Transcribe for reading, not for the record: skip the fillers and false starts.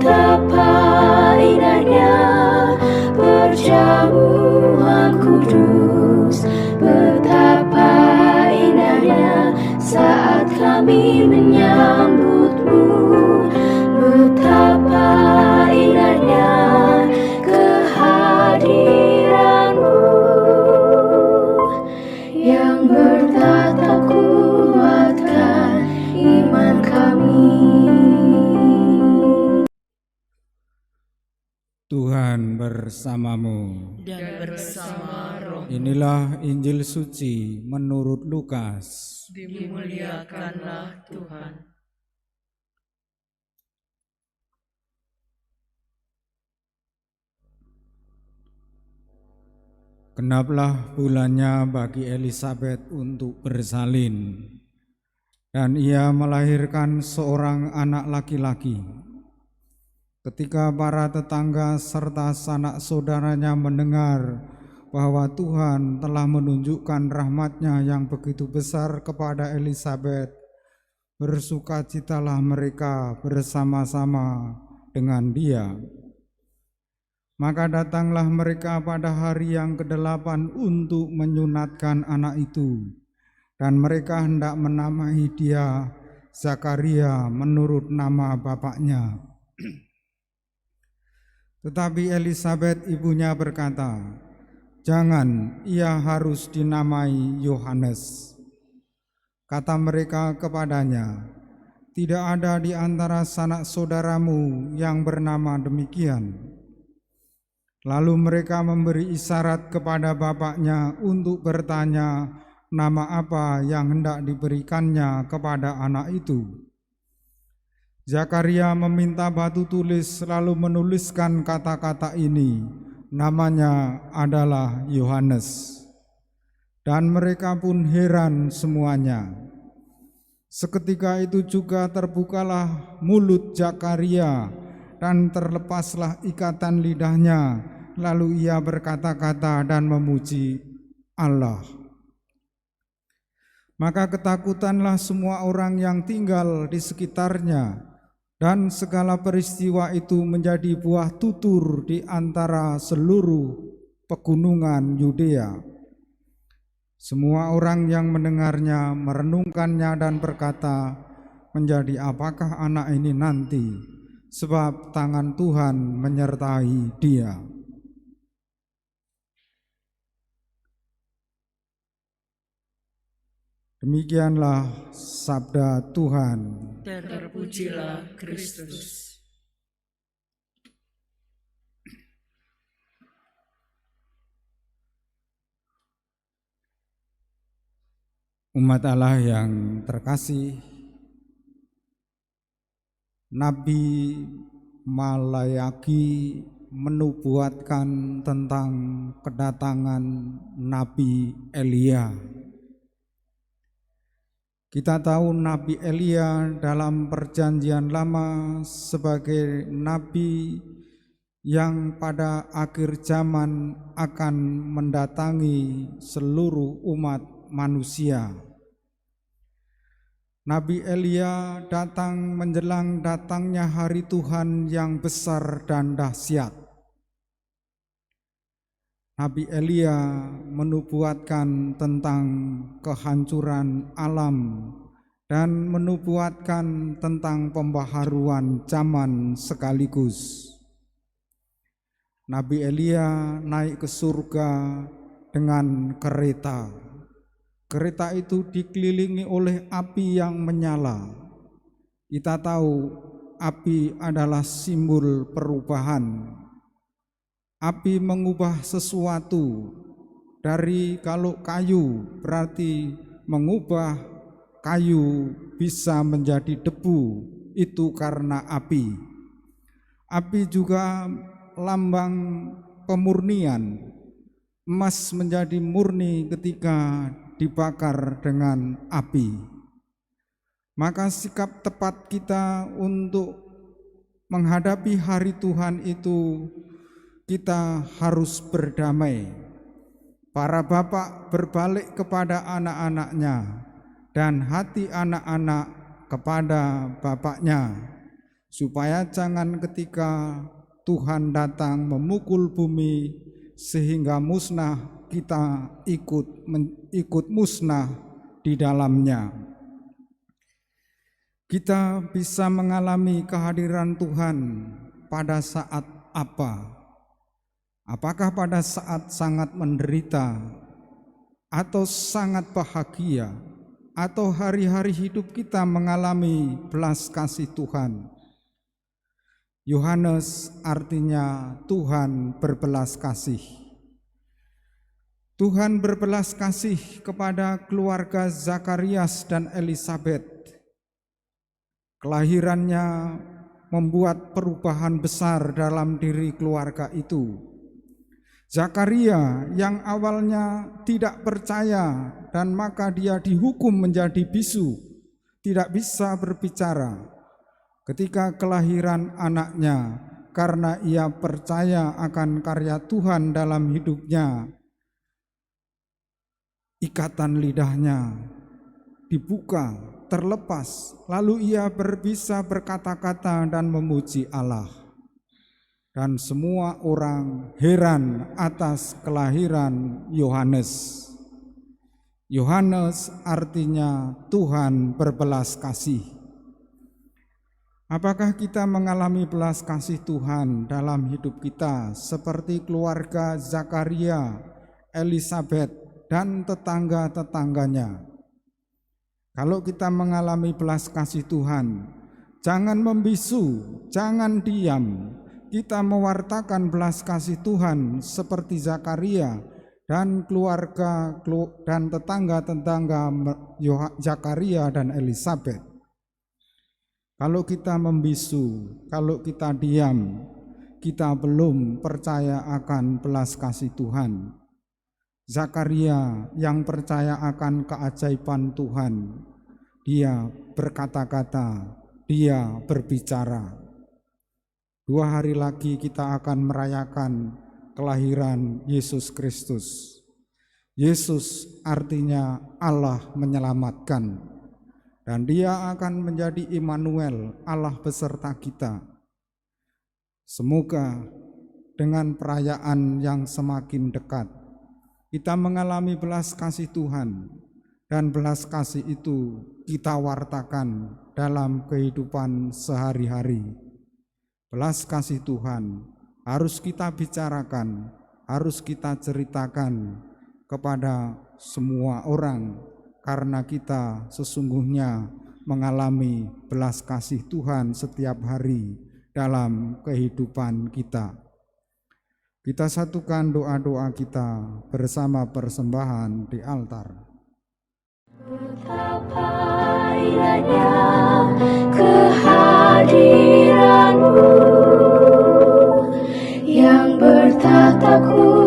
Betapa indahnya perjamuan kudus, betapa indahnya saat kami menyambutmu, betapa indahnya kehadiranmu yang bertatap kuatkan iman kami. Tuhan bersamamu dan bersama roh. Inilah Injil suci menurut Lukas. Dimuliakanlah Tuhan. Genaplah bulannya bagi Elisabet untuk bersalin, dan ia melahirkan seorang anak laki-laki. Ketika para tetangga serta sanak saudaranya mendengar bahwa Tuhan telah menunjukkan rahmat-Nya yang begitu besar kepada Elisabet, bersukacitalah mereka bersama-sama dengan dia. Maka datanglah mereka pada hari yang ke-8 untuk menyunatkan anak itu, dan mereka hendak menamai dia Zakaria menurut nama bapaknya. Tetapi Elisabet ibunya berkata, "Jangan, ia harus dinamai Yohanes." Kata mereka kepadanya, "Tidak ada di antara sanak saudaramu yang bernama demikian." Lalu mereka memberi isyarat kepada bapaknya untuk bertanya nama apa yang hendak diberikannya kepada anak itu. Zakaria meminta batu tulis lalu menuliskan kata-kata ini, namanya adalah Yohanes. Dan mereka pun heran semuanya. Seketika itu juga terbukalah mulut Zakaria dan terlepaslah ikatan lidahnya, lalu ia berkata-kata dan memuji Allah. Maka ketakutanlah semua orang yang tinggal di sekitarnya, dan segala peristiwa itu menjadi buah tutur di antara seluruh pegunungan Yudea. Semua orang yang mendengarnya merenungkannya dan berkata, "Menjadi apakah anak ini nanti? Sebab tangan Tuhan menyertai dia." Demikianlah sabda Tuhan. Terpujilah Kristus. Umat Allah yang terkasih, Nabi Malayaki menubuatkan tentang kedatangan Nabi Elia. Kita tahu Nabi Elia dalam perjanjian lama sebagai nabi yang pada akhir zaman akan mendatangi seluruh umat manusia. Nabi Elia datang menjelang datangnya hari Tuhan yang besar dan dahsyat. Nabi Elia menubuatkan tentang kehancuran alam dan menubuatkan tentang pembaharuan zaman sekaligus. Nabi Elia naik ke surga dengan kereta. Kereta itu dikelilingi oleh api yang menyala. Kita tahu api adalah simbol perubahan. Api mengubah sesuatu dari, kalau kayu berarti mengubah kayu bisa menjadi debu, itu karena api. Api juga lambang pemurnian. Emas menjadi murni ketika dibakar dengan api. Maka sikap tepat kita untuk menghadapi hari Tuhan itu, kita harus berdamai. Para bapak berbalik kepada anak-anaknya, dan hati anak-anak kepada bapaknya. supaya jangan ketika Tuhan datang memukul bumi sehingga musnah, kita ikut musnah di dalamnya. Kita bisa mengalami kehadiran Tuhan pada saat apa? Apakah pada saat sangat menderita, atau sangat bahagia, atau hari-hari hidup kita mengalami belas kasih Tuhan? Yohanes artinya Tuhan berbelas kasih. Tuhan berbelas kasih kepada keluarga Zakarias dan Elisabet. Kelahirannya membuat perubahan besar dalam diri keluarga itu. Zakaria yang awalnya tidak percaya dan maka dia dihukum menjadi bisu, tidak bisa berbicara ketika kelahiran anaknya, karena ia percaya akan karya Tuhan dalam hidupnya. Ikatan lidahnya dibuka, terlepas, lalu ia bisa berkata-kata dan memuji Allah. Dan semua orang heran atas kelahiran Yohanes. Yohanes artinya Tuhan berbelas kasih. Apakah kita mengalami belas kasih Tuhan dalam hidup kita seperti keluarga Zakaria, Elisabet, dan tetangga-tetangganya? Kalau kita mengalami belas kasih Tuhan, jangan membisu, jangan diam. Kita mewartakan belas kasih Tuhan seperti Zakaria dan keluarga dan tetangga-tetangga Zakaria dan Elisabet. Kalau kita membisu, kalau kita diam, kita belum percaya akan belas kasih Tuhan. Zakaria yang percaya akan keajaiban Tuhan, dia berkata-kata, dia berbicara. 2 hari lagi kita akan merayakan kelahiran Yesus Kristus. Yesus artinya Allah menyelamatkan, dan dia akan menjadi Immanuel, Allah beserta kita. Semoga dengan perayaan yang semakin dekat, kita mengalami belas kasih Tuhan, dan belas kasih itu kita wartakan dalam kehidupan sehari-hari. Belas kasih Tuhan harus kita bicarakan, harus kita ceritakan kepada semua orang, karena kita sesungguhnya mengalami belas kasih Tuhan setiap hari dalam kehidupan kita. Kita satukan doa-doa kita bersama persembahan di altar. Betapa indahnya kehadiran-Mu yang bertataku